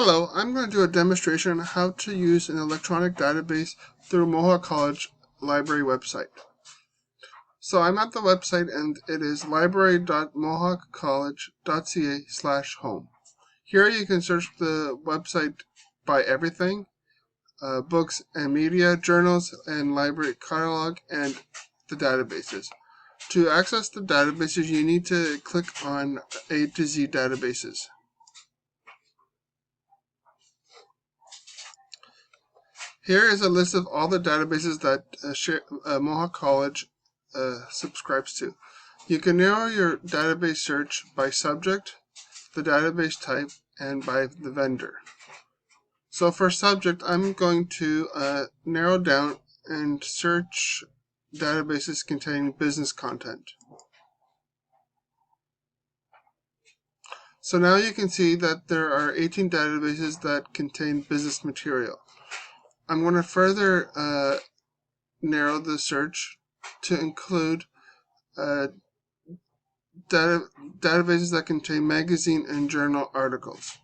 Hello, I'm going to do a demonstration on how to use an electronic database through Mohawk College library website. So I'm at the website and it is library.mohawkcollege.ca/home. Here you can search the website by everything, books and media, journals and library catalog, and the databases. To access the databases, you need to click on A to Z databases. Here is a list of all the databases that Mohawk College subscribes to. You can narrow your database search by subject, the database type, and by the vendor. So for subject, I'm going to narrow down and search databases containing business content. So now you can see that there are 18 databases that contain business material. I'm going to further narrow the search to include databases that contain magazine and journal articles.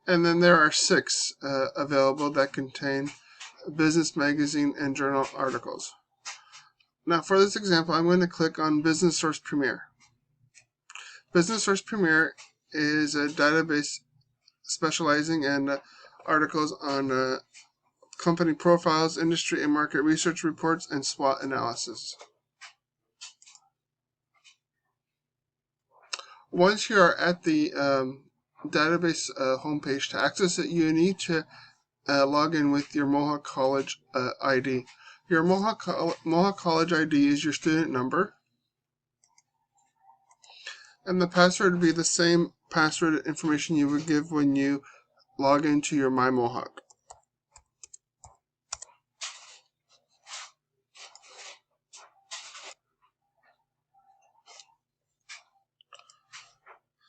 And then there are 6 available that contain business magazine and journal articles. Now for this example, I'm going to click on Business Source Premier. Business Source Premier is a database specializing in articles on company profiles, industry and market research reports, and SWOT analysis. Once you are at the database homepage, to access it, you need to log in with your Mohawk College ID. Your Mohawk College ID is your student number, and the password would be the same password information you would give when you log into your My Mohawk.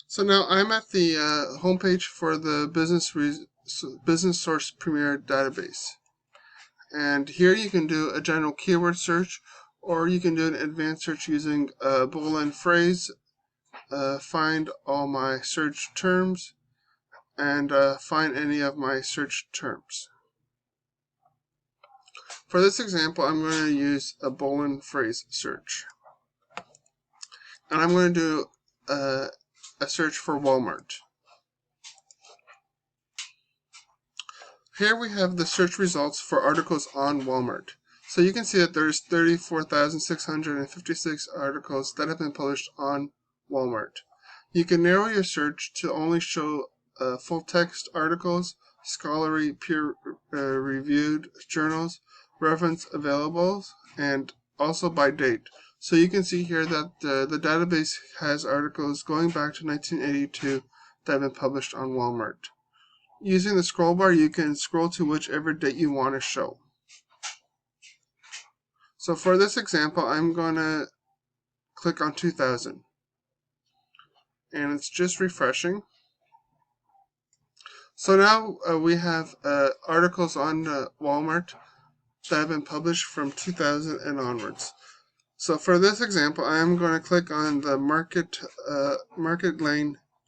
So now I'm at the homepage for the Business Source Premier database. And here you can do a general keyword search, or you can do an advanced search using a Boolean phrase, find all my search terms, and find any of my search terms. For this example, I'm going to use a Boolean phrase search. And I'm going to do a search for Walmart. Here we have the search results for articles on Walmart. So you can see that there's 34,656 articles that have been published on Walmart. You can narrow your search to only show full text articles, scholarly peer-reviewed journals, reference available, and also by date. So you can see here that the database has articles going back to 1982 that have been published on Walmart. Using the scroll bar, you can scroll to whichever date you want to show. So for this example, I'm going to click on 2000. And it's just refreshing. So now we have articles on Walmart that have been published from 2000 and onwards. So for this example, I am going to click on the Market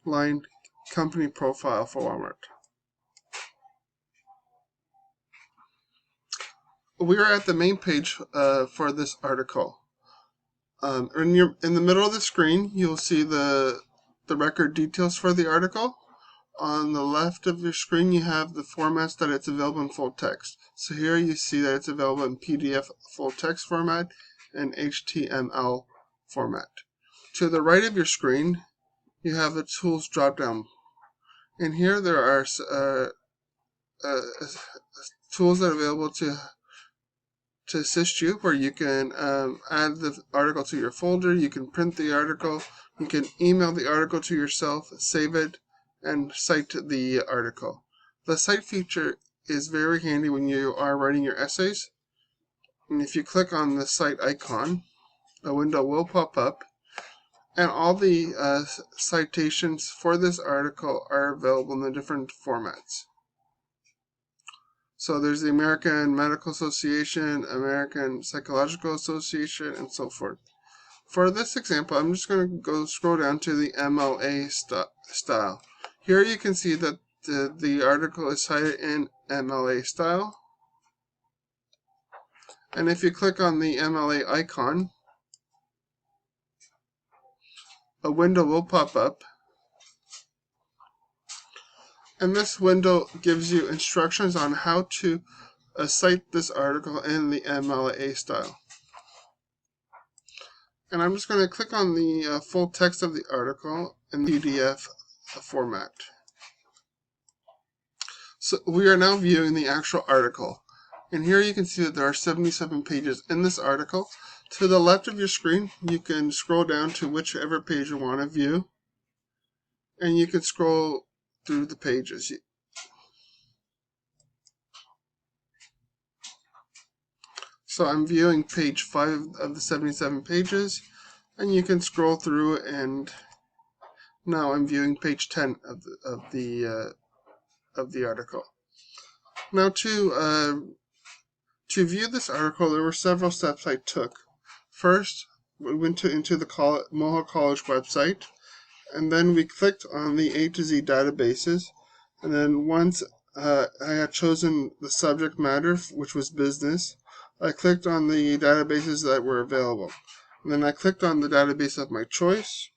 Line company profile for Walmart. We are at the main page for this article. In the middle of the screen, you'll see the record details for the article. On the left of your screen, you have the formats that it's available in full text. So here you see that it's available in PDF full text format and HTML format. To the right of your screen, you have the tools drop down. And here there are tools that are available to assist you, where you can add the article to your folder, you can print the article, you can email the article to yourself, save it, and cite the article. The cite feature is very handy when you are writing your essays. And if you click on the cite icon, a window will pop up, and all the citations for this article are available in the different formats. So there's the American Medical Association, American Psychological Association, and so forth. For this example, I'm just going to go scroll down to the MLA style. Here you can see that the article is cited in MLA style. And if you click on the MLA icon, a window will pop up. And this window gives you instructions on how to cite this article in the MLA style. And I'm just going to click on the full text of the article in the PDF format. So we are now viewing the actual article. And here you can see that there are 77 pages in this article. To the left of your screen, you can scroll down to whichever page you want to view. And you can scroll through the pages. So I'm viewing page 5 of the 77 pages. And you can scroll through, and now I'm viewing page 10 of the article. Now to view this article, there were several steps I took. First, we went into the Mohawk College website, and then we clicked on the A to Z databases, and then once I had chosen the subject matter, which was business, I clicked on the databases that were available. And then I clicked on the database of my choice,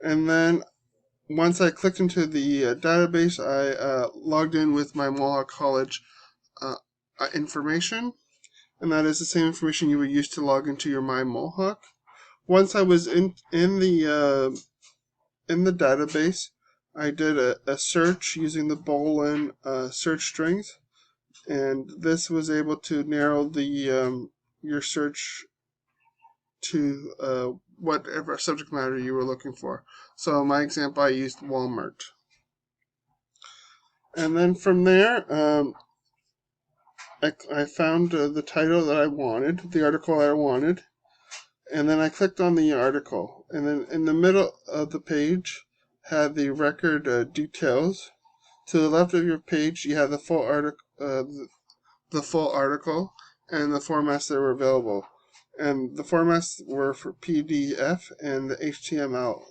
and then once I clicked into the database, I logged in with my Mohawk College information, and that is the same information you would use to log into your My Mohawk. Once I was in the database, I did a search using the Boolean search strings, and this was able to narrow the your search to whatever subject matter you were looking for. So in my example, I used Walmart. And then from there, I found the title that I wanted, the article I wanted, and then I clicked on the article. And then in the middle of the page had the record details. To the left of your page, you have the full article, and the formats that were available. And the formats were for PDF and the HTML.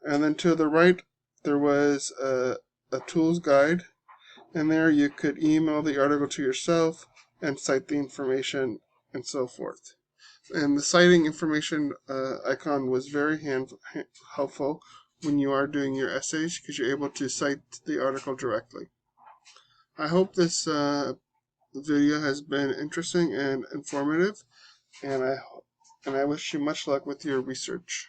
And then to the right, there was a tools guide, and there you could email the article to yourself and cite the information and so forth. And the citing information icon was very helpful when you are doing your essays, because you're able to cite the article directly. I hope this video has been interesting and informative, and I wish you much luck with your research.